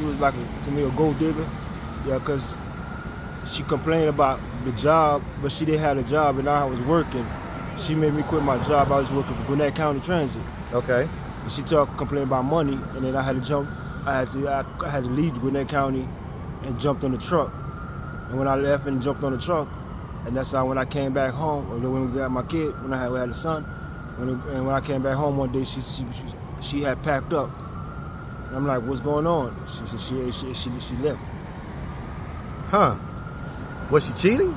she was like, to me, a gold digger. Yeah, because she complained about the job, but she didn't have a job, and I was working. She made me quit my job. I was working for Gwinnett County Transit. Okay. And she complained about money, and then I had to jump. I had to leave Gwinnett County and jumped on the truck. And when I left and jumped on the truck, and that's how when I came back home, or when we got my kid, when we had a son, and when I came back home one day, she had packed up. And I'm like, what's going on? She left. Huh. Was she cheating?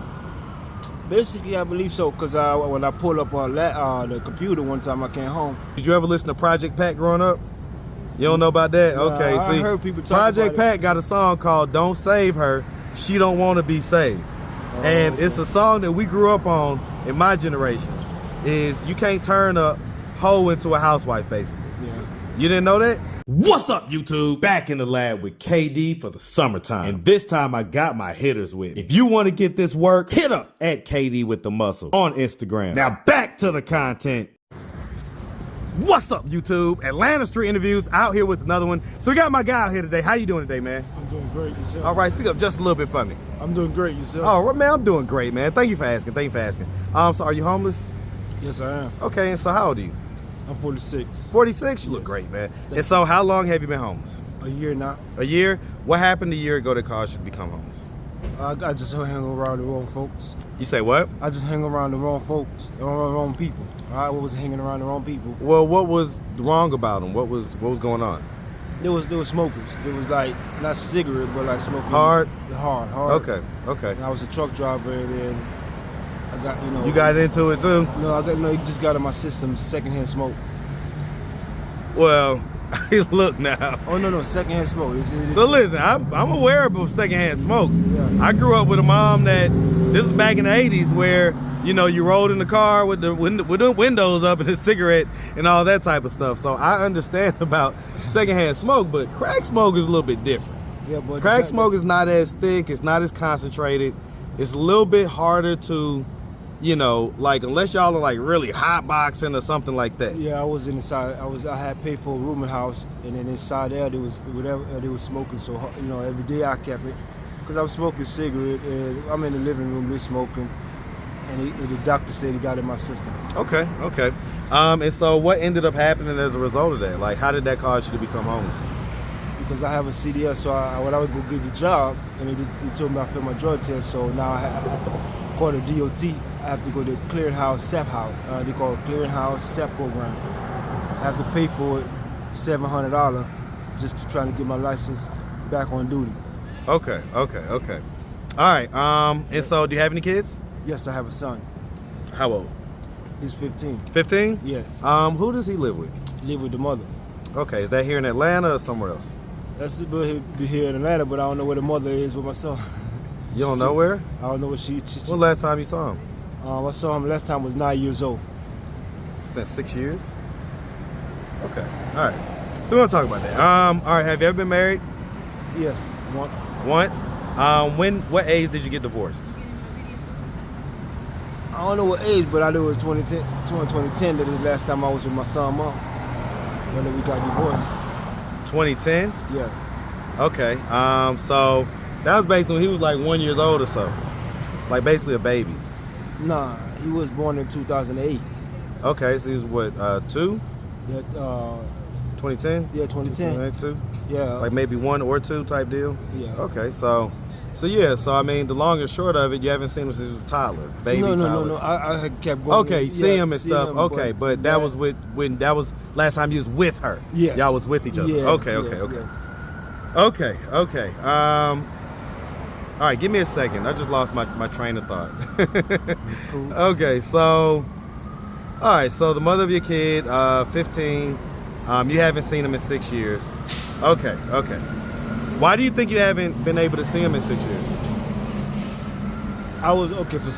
Basically, I believe so, because when I pulled up the computer one time I came home. Did you ever listen to Project Pat growing up? You don't know about that? Okay, I see, heard people talk Project about Pat got a song called Don't Save Her, She Don't Want to Be Saved. And it's a song that we grew up on in my generation. Is you can't turn a hoe into a housewife, basically. Yeah. You didn't know that? What's up, YouTube? Back in the lab with KD for the summertime. And this time I got my hitters with. If you want to get this work, hit up at KD with the muscle on Instagram. Now back to the content. What's up, YouTube? Atlanta Street Interviews out here with another one. So we got my guy out here today. How you doing today, man? I'm doing great, yourself. All right, speak up just a little bit for me. I'm doing great, yourself. Oh, man, I'm doing great, man. Thank you for asking. Thank you for asking. So are you homeless? Yes, I am. Okay, and so how old are you? I'm 46. 46? You look great, man. And so how long have you been homeless? A year now. A year? What happened a year ago that caused you to become homeless? I just hang around the wrong folks. You say what? I just hang around the wrong folks, the wrong people. I was hanging around the wrong people. Well, what was wrong about them? What was going on? There was smokers. There was like not cigarette, but like smoking. Hard. Okay. And I was a truck driver, and I got You got into it too? No, you just got in my system secondhand smoke. Well, look now. Oh no, secondhand smoke. So listen, I'm aware of secondhand smoke. Yeah. I grew up with a mom that this was back in the '80s where you rode in the car with the windows up and a cigarette and all that type of stuff. So I understand about secondhand smoke, but crack smoke is a little bit different. Yeah, but crack smoke is not as thick. It's not as concentrated. It's a little bit harder to, like unless y'all are like really hot boxing or something like that. Yeah, I was inside. I had paid for a rooming house, and then inside there there was whatever they was smoking. So every day I kept it, because I was smoking cigarette, and I'm in the living room, they smoking, and the doctor said he got it in my system. Okay. And so what ended up happening as a result of that? Like, how did that cause you to become homeless? Because I have a CDL, so when I would go get the job, and they told me I failed my drug test, so now I have, according to DOT, I have to go to the clearinghouse SAP house. They call it clearinghouse SAP program. I have to pay for it $700 just to try to get my license back on duty. Okay. All right. And so do you have any kids? Yes, I have a son. How old? He's 15. 15? Yes. Who does he live with? Live with the mother. Okay. Is that here in Atlanta or somewhere else? That's be here in Atlanta, but I don't know where the mother is with my son. You don't know where? I don't know what she When last time you saw him? I saw him last time was 9 years old. It's been 6 years? Okay. All right. So we want to talk about that. All right. Have you ever been married? Yes, once. Once? What age did you get divorced? I don't know what age, but I knew it was 2010 that the last time I was with my son, mom, when we got divorced. 2010? Yeah. Okay. So that was basically when he was like 1 year old or so. Like basically a baby. Nah, he was born in 2008. Okay, so he was what, 2? Yeah, 2010? Yeah, 2010. 2? Yeah. Like maybe 1 or 2 type deal? Yeah. Okay, so yeah, so I mean, the long and short of it, you haven't seen him since he was a toddler, baby toddler. No. I had kept going. Okay, see him and stuff. Okay, but that was that was last time you was with her. Yes. Y'all was with each other. Yes, Okay. Yes. Okay. All right, give me a second. I just lost my train of thought. It's cool. Okay, so all right, so the mother of your kid, 15, you haven't seen him in 6 years. Okay. Why do you think you haven't been able to see him in 6 years? I was for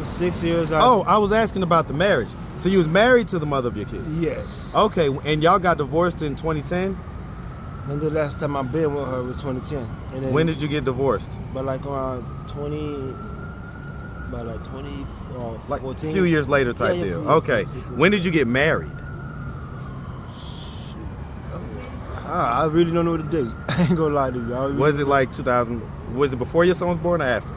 6 years. I was asking about the marriage. So you was married to the mother of your kids? Yes. Okay, and y'all got divorced in 2010? And the last time I've been with her was 2010. And then, when did you get divorced? But like around 20, like 14. a few years later type deal. Okay. 15. When did you get married? I really don't know the date. I ain't gonna lie to you. Really was it like 2000? Was it before your son was born or after?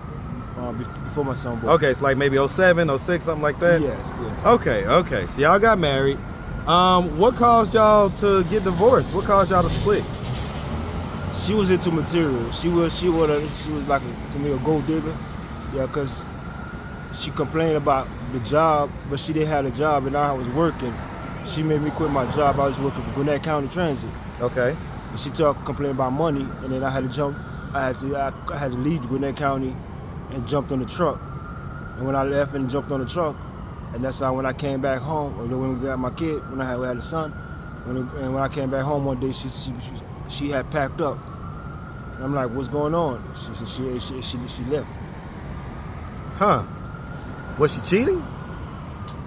Before my son was born. Okay, it's like maybe 07, 06, something like that? Yes. Okay. So y'all got married. What caused y'all to get divorced? What caused y'all to split? She was into material. She was like to me a gold digger. Yeah, cause she complained about the job, but she didn't have a job, and I was working. She made me quit my job. I was working for Gwinnett County Transit. Okay. And she complained about money, and then I had to jump. I had to leave Gwinnett County and jumped on the truck. And when I left and jumped on the truck, and that's how when I came back home, or when we got my kid, when I had a son, and when I came back home one day, she had packed up. And I'm like, what's going on? She left. Huh? Was she cheating?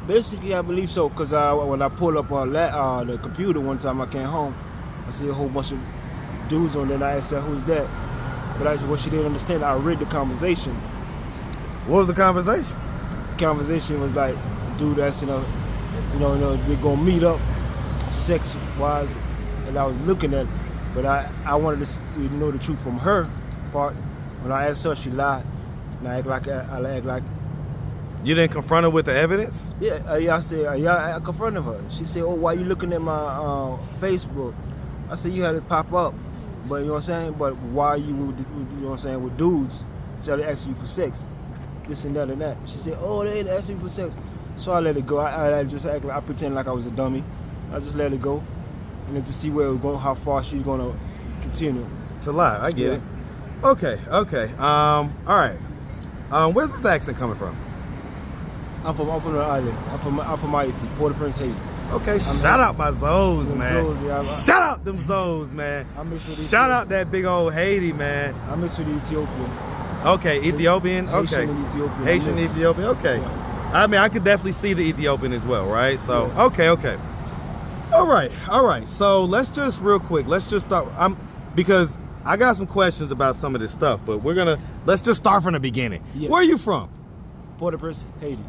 Basically, I believe so, because when I pulled up the computer one time I came home, I see a whole bunch of dudes on there, and I asked her, who's that? But what she didn't understand, I read the conversation. What was the conversation? The conversation was like, dude, that's, they're gonna meet up sex-wise, and I was looking at it, but I wanted to know the truth from her part. When I asked her, she lied, and I act like You didn't confront her with the evidence? Yeah, I said, I confronted her. She said, oh, why you looking at my Facebook? I said, you had it pop up, but you know what I'm saying? But why you know what I'm saying, with dudes, so they asking you for sex, this and that and that. She said, oh, they ain't asking me for sex. So I let it go. I just act like, I pretend like I was a dummy. I just let it go, and then to see where it was going, how far she's gonna continue. To lie, I get it. Okay. All right. Where's this accent coming from? I'm from the island. I'm from Haiti, Port-au-Prince, Haiti. Okay, shout out my Zoes, man. Zoes, yeah, shout out them Zoes, man. Shout out that big old Haiti, man. I miss with the Ethiopian. Okay, Ethiopian. Haitian and Ethiopian. Haitian, Ethiopian. Okay. Yeah. I mean, I could definitely see the Ethiopian as well, right? So, yeah. Okay. All right. So let's just real quick. Let's just start. Because I got some questions about some of this stuff, but let's just start from the beginning. Yeah. Where are you from? Port-au-Prince, Haiti.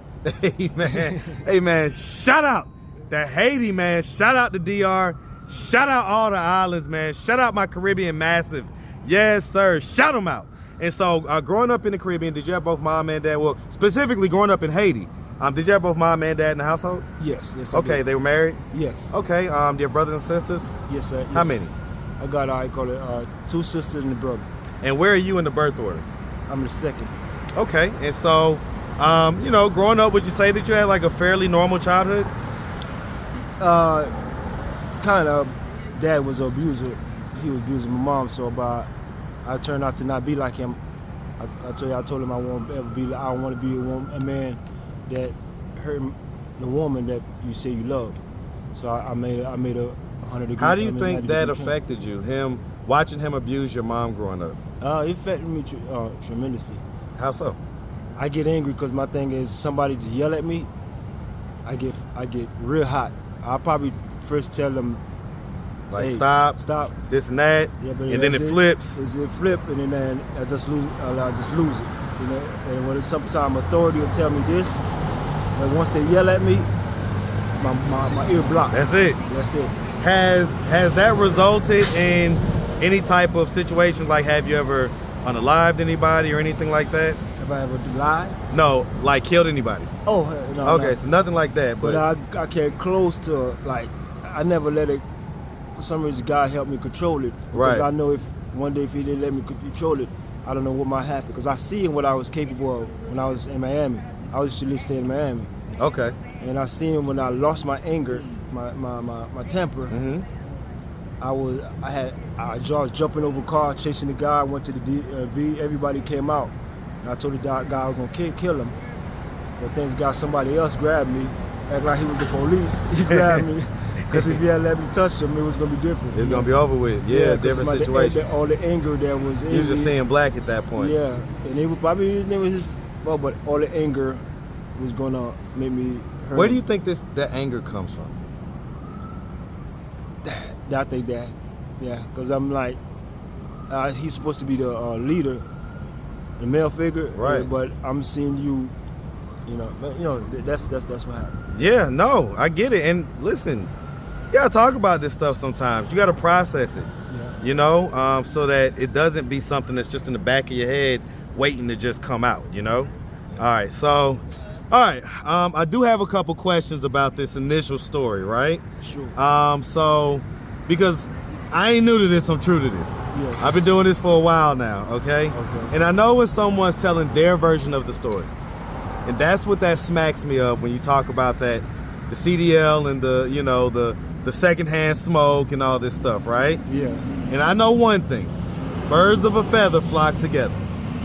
Hey man, shout out to Haiti, man. Shout out to DR. Shout out all the islands, man. Shout out my Caribbean massive. Yes, sir. Shout them out. And so, growing up in the Caribbean, did you have both mom and dad? Well, specifically growing up in Haiti, did you have both mom and dad in the household? Yes. Okay, they were married? Yes. Okay, do you have brothers and sisters? Yes, sir. Yes. How many? I got, 2 sisters and a brother. And where are you in the birth order? I'm the second. Okay, and so, growing up, would you say that you had like a fairly normal childhood? Kind of. Dad was an abuser. He was abusing my mom, so I turned out to not be like him. I told him I don't want to be a man that hurt the woman that you say you love. So I made a 100 degree. How do you think that affected you? Watching him abuse your mom growing up? It affected me tremendously. How so? I get angry because my thing is somebody just yell at me. I get real hot. I'll probably first tell them, like, hey, stop, this and that, yeah, but and then it flips. It flip, and then I just lose it. And when it's sometimes authority will tell me this, but once they yell at me, my ear blocked. That's it. Has that resulted in any type of situation? Like, have you ever unalived anybody or anything like that? Have I ever lied? No, like killed anybody. Oh, no. Okay, so nothing like that. But I came close to, like, I never let it. For some reason, God helped me control it. Because right. I know if one day if He didn't let me control it, I don't know what might happen. Because I seen what I was capable of when I was in Miami. I used to stay in Miami. Okay. And I seen when I lost my anger, my temper. Mm-hmm. I was jumping over a car, chasing the guy. Went to the DV. Everybody came out. And I told the guy I was gonna kill him. But thanks God, somebody else grabbed me, act like he was the police. He grabbed me. Because if he had let me touch him, it was going to be different. It's going to be over with. Yeah, different situation. All the anger that was in He was just seeing black at that point. Yeah, and it was probably never his fault, but all the anger was going to make me hurt. Where do you think that anger comes from? I think that, yeah, because I'm like, he's supposed to be the leader, the male figure. Right. But I'm seeing you, that's what happened. Yeah, no, I get it. And listen, You gotta talk about this stuff sometimes. You gotta process it, Yeah. you know, so that it doesn't be something that's just in the back of your head waiting to just come out, you know? All right, so, I do have a couple questions about this initial story, right? Sure. So, because I ain't new to this, I'm true to this. Yeah. I've been doing this for a while now, okay? Okay. And I know when someone's telling their version of the story. And that's what that smacks me of when you talk about that, the CDL and the, you know, the secondhand smoke and all this stuff, right? Yeah. And I know one thing, birds of a feather flock together,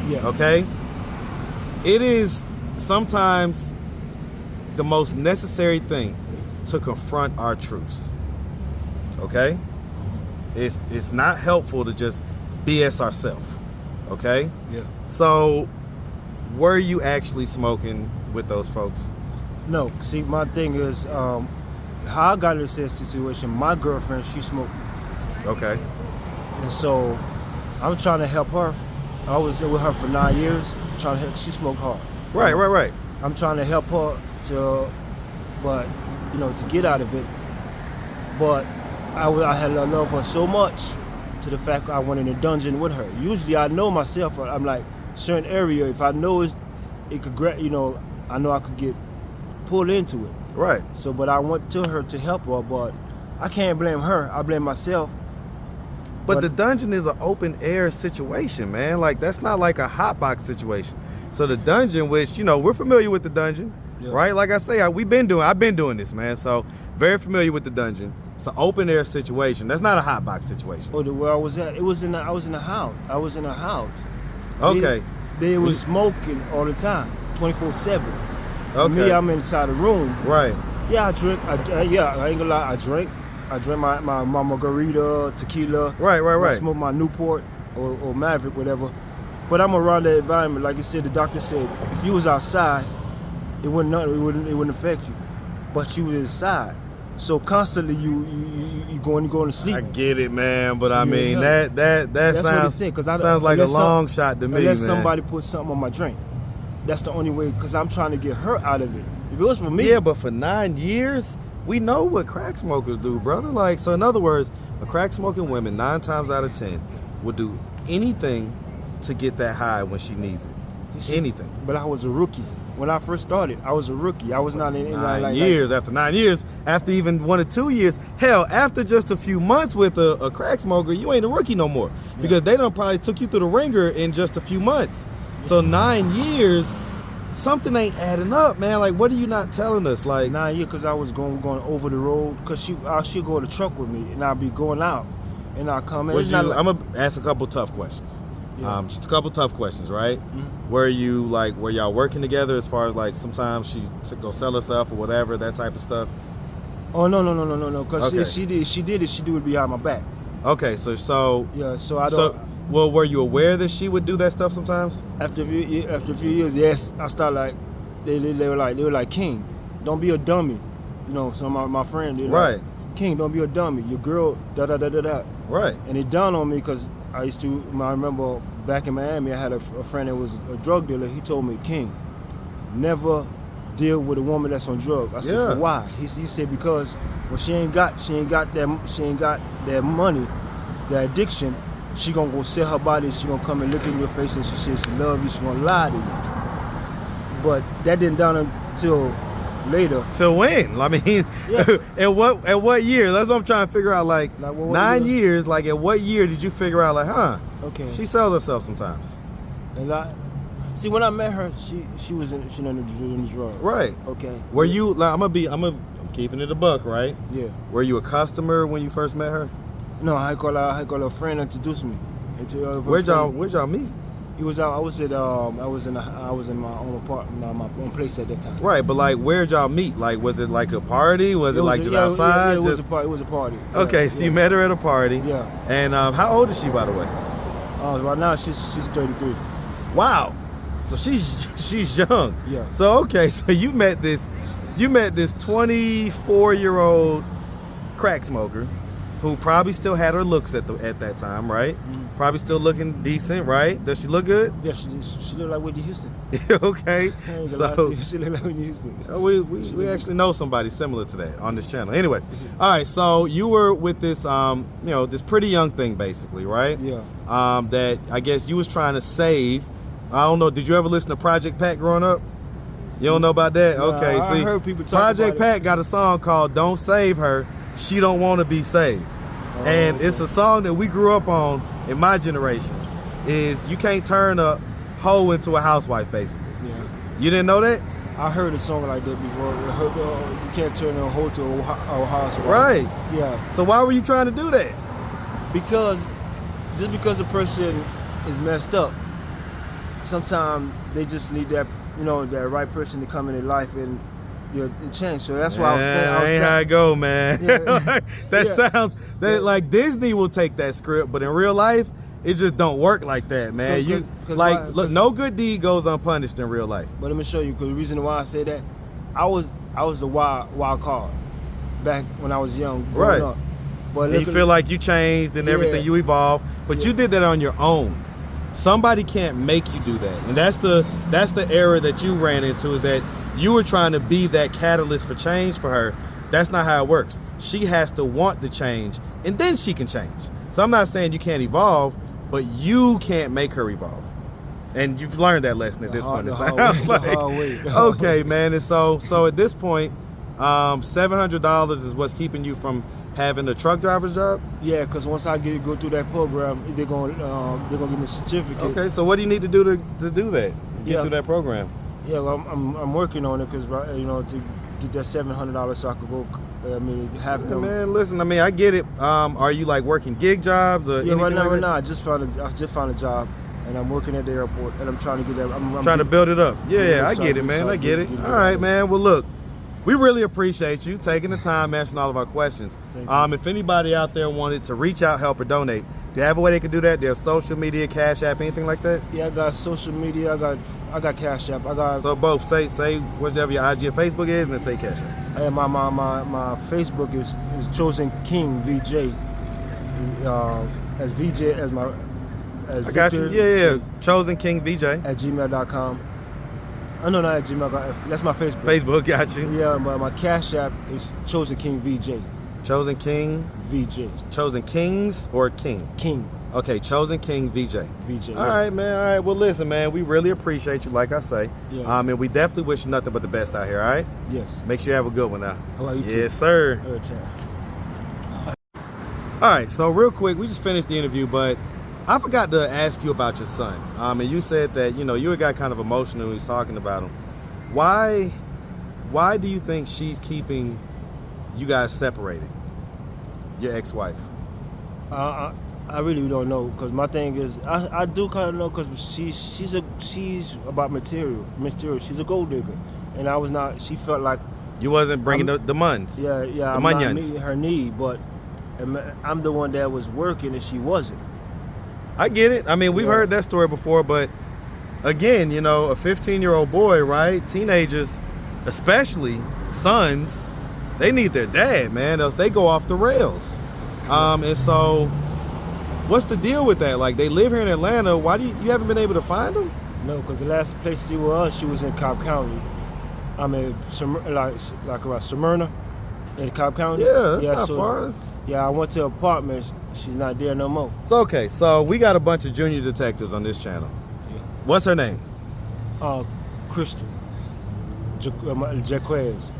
Yeah. okay? It is sometimes the most necessary thing to confront our truths, okay? It's not helpful to just BS ourselves, okay? Yeah. So, were you actually smoking with those folks? No. See, my thing is, how I got into this situation. My girlfriend, she smoked, Okay. and so I'm trying to help her. I was with her for 9 years, trying to help. She smoked hard. Right. I'm trying to help her but to get out of it. But I had love her so much to the fact I went in a dungeon with her. Usually I know myself. I'm like, certain area, if I know it could, I know I could get pulled into it. Right. So, but I went to her to help her, but I can't blame her. I blame myself. But the dungeon is an open air situation, man. Like, that's not like a hot box situation. So the dungeon, which, we're familiar with the dungeon, Yeah. right? Like I say, I've been doing this, man. So very familiar with the dungeon. It's an open air situation. That's not a hot box situation. Oh, where I was at, I was in a house. I was in a house. Okay. They was smoking all the time, 24/7. Okay. Me, I'm inside the room. Right. Yeah, I drink. I ain't gonna lie. I drink my margarita, tequila. Right. I smoke my Newport or Maverick, whatever. But I'm around the environment. Like you said, the doctor said, if you was outside, it wouldn't affect you. But you was inside. So constantly you going to sleep. I get it, man, but I mean yeah. that That's what he sounds said, sounds like a long shot to me, unless man. somebody put something on my drink. That's the only way, because I'm trying to get her out of it. If it was for me, Yeah, but for 9 years, we know what crack smokers do, brother. Like, so in other words, a crack smoking woman 9 times out of 10 will do anything to get that high when she needs it. Anything. But I was a rookie. When I first started, I was a rookie. I was not in 9 years. After 9 years, after even 1 or 2 years, hell, after just a few months with a crack smoker, you ain't a rookie no more. Because they done probably took you through the ringer in just a few months. So 9 years, something ain't adding up, man. Like, what are you not telling us? Like 9 years, because I was going over the road. Because she'll go to the truck with me, and I'll be going out, and I'll come in. I'm gonna ask a couple tough questions. Yeah. Just a couple tough questions, right? Mm-hmm. Were y'all working together as far as like sometimes she go sell herself or whatever, that type of stuff? Oh no, because Okay. she do it behind my back. Okay, so Yeah, so I don't. well, were you aware that she would do that stuff sometimes? After a few years, yes, I started like they were like, King, don't be a dummy. Some of my friends, they're Right. like, King, don't be a dummy. Your girl, da da da da da. Right. And it dawned on me because I remember back in Miami, I had a friend that was a drug dealer. He told me, King, never deal with a woman that's on drugs. I said, Yeah. for why? He said because when she ain't got that money, the addiction, she gonna go sell her body. She gonna come and look in your face and she says she love you. She gonna lie to you. But that didn't dawn until later. Till when? I mean, Yeah. at what year? That's what I'm trying to figure out. Like what 9 years. Like, at what year did you figure out? Like, Okay. she sells herself sometimes. And see, when I met her, she was in the drug. Right. Okay. Were you like? I'm keeping it a buck, right? Yeah. Were you a customer when you first met her? No, I call a friend introduced me. Where'd y'all meet? He was out. I was in my own apartment, my own place at that time. Right, but like, where'd y'all meet? Like, was it like a party? Was it like just outside? Yeah, it was a party. Okay, Yeah, so you met her at a party. Yeah. And how old is she, by the way? Right now she's 33. Wow. So she's young. Yeah. So okay, so you met this 24-year-old crack smoker who probably still had her looks at that time, right? Probably still looking decent, right? Does she look good? Yeah, she look like Whitney Houston. Okay. I ain't gonna lie to you. She look like Whitney Houston. We actually know somebody similar to that on this channel. Anyway, all right. So you were with this, this pretty young thing, basically, right? Yeah. That I guess you was trying to save. I don't know. Did you ever listen to Project Pat growing up? You don't know about that? Okay. I See, heard people talk Project about Pat got a song called "Don't Save Her." She don't want to be saved. And it's a song that we grew up on in my generation. Is you can't turn a hoe into a housewife, basically. Yeah. You didn't know that? I heard a song like that before. You can't turn a hoe to a housewife. Right. Yeah. So why were you trying to do that? Just because a person is messed up, sometimes they just need that, that right person to come in their life and change. So that's why I was thinking. Ain't how it go, man. Yeah. Sounds like Disney will take that script, but in real life, it just don't work like that, man. Look, no good deed goes unpunished in real life. But let me show you, because the reason why I say that, I was the wild card back when I was young, growing up. But you feel like you changed and everything, you evolved, but you did that on your own. Somebody can't make you do that, and that's the error that you ran into, is that you were trying to be that catalyst for change for her. That's not how it works. She has to want the change, and then she can change. So I'm not saying you can't evolve, but you can't make her evolve. And you've learned that lesson at this point. Okay, man. And so at this point, $700 is what's keeping you from having the truck driver's job? Yeah, because once I go through that program, they're gonna give me a certificate. Okay, so what do you need to do to do that? Get through that program? Yeah, well, I'm working on it because to get that $700 so I could go. Have them. Man, listen. I get it. Are you like working gig jobs or anything right now? Like that? I just found a job, and I'm working at the airport, and I'm trying to get that. I'm trying to build it up. Yeah, I get it, man. I get it. All right, man. Well, look, we really appreciate you taking the time answering all of our questions. If anybody out there wanted to reach out, help, or donate, do you have a way they can do that? Do you have social media, Cash App, anything like that? Yeah, I got social media. I got Cash App. So both. Say whatever your IG or Facebook is, and then say Cash App. And my Facebook is chosenkingvj. As VJ as my. As I got Victor, you. Yeah. chosenkingvj at gmail.com. Oh, no, not at gmail. That's my Facebook. Facebook, got you. Yeah, but my Cash App is chosenkingvj. Chosen King VJ. Chosen Kings or King? King. Okay, Chosen King VJ. VJ. All right, man. All right. Well, listen, man. We really appreciate you, like I say. Yeah. And we definitely wish you nothing but the best out here. All right. Yes. Make sure you have a good one now. How about you too? Yes, sir. All right. So real quick, we just finished the interview, but I forgot to ask you about your son. And you said that you got kind of emotional when he was talking about him. Why do you think she's keeping you guys separated? Your ex-wife. I really don't know, because my thing is I do kind of know, because she's about material. She's a gold digger, and I was not. She felt like you wasn't bringing the muns. Yeah. The I'm munions. not meeting her need, but I'm the one that was working and she wasn't. I get it. We've heard that story before, but again, a 15-year-old boy, right? Teenagers, especially sons, they need their dad, man, else they go off the rails. And so what's the deal with that? Like, they live here in Atlanta. Why you haven't been able to find them? No, because the last place she was in Cobb County. Like around Smyrna in Cobb County. Yeah, that's not far. Yeah, I went to an apartment. She's not there no more. So, okay, so we got a bunch of junior detectives on this channel. Yeah. What's her name? Crystal Jaquez.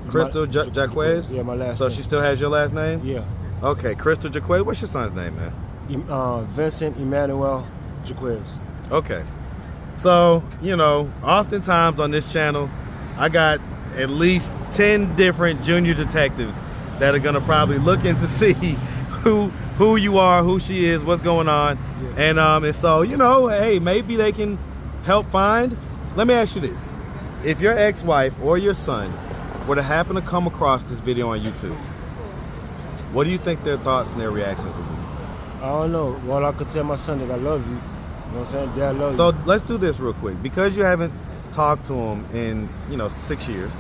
Crystal Jaquez? Yeah, my last name. So she still has your last name? Yeah. Okay, Crystal Jaquez. What's your son's name, man? Vincent Emmanuel Jaquez. Okay. So, oftentimes on this channel, I got at least 10 different junior detectives that are gonna probably look in to see who you are, who she is, what's going on. Yeah. And so, hey, maybe they can help find. Let me ask you this. If your ex-wife or your son were to happen to come across this video on YouTube, what do you think their thoughts and their reactions would be? I don't know. Well, I could tell my son that I love you. You know what I'm saying? Dad, I love you. So let's do this real quick. Because you haven't talked to him in, 6 years,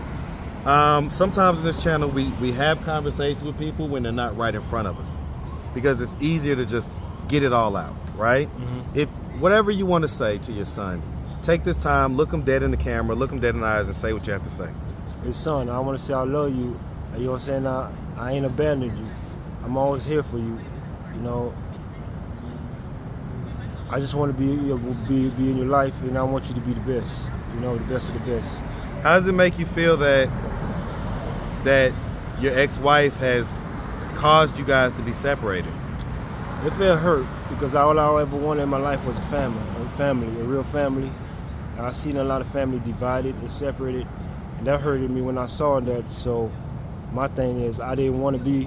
sometimes in this channel we have conversations with people when they're not right in front of us. because it's easier to just get it all out, right? If whatever you want to say to your son, take this time, look him dead in the camera, look him dead in the eyes, and say what you have to say. Hey son, I want to say I love you. You know what I'm saying? I ain't abandoned you. I'm always here for you. You know, I just want to be in your life, and I want you to be the best. You know, the best of the best. How does it make you feel that your ex-wife has caused you guys to be separated? It felt hurt because all I ever wanted in my life was a family, a real family. I seen a lot of family divided and separated, and that hurted me when I saw that. So my thing is, I didn't want to be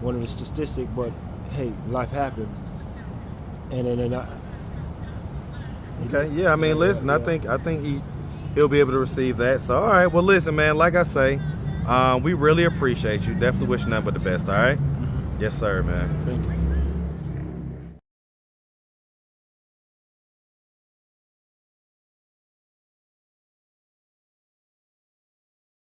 one of the statistics, but hey, life happens. And then okay, yeah, I mean, listen, I think he'll be able to receive that. So, all right, well, listen, man, like I say, we really appreciate you. Definitely wish you nothing but the best, all right? Yes, sir, man. Thank you.